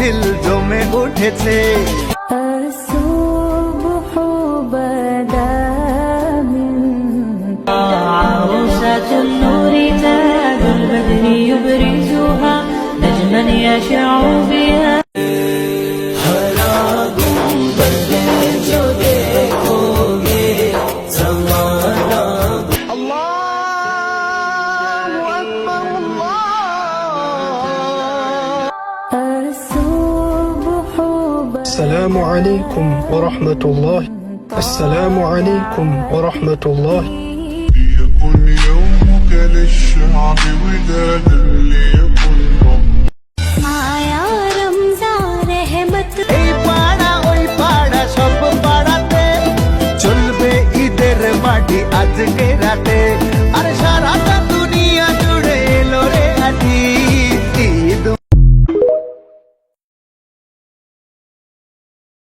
মাহফিল জমে উঠেছে। عروسة النور تاج البدر يبرزها نجما يشع بها السلام عليكم ورحمة الله. السلام عليكم ورحمة الله. ليكن يومك للشعب ودادا ليكن এই পাড়া ওই পাড়া সব পাড়াতে চলবে ঈদের মাটি আজকে রাতে, আরে সারা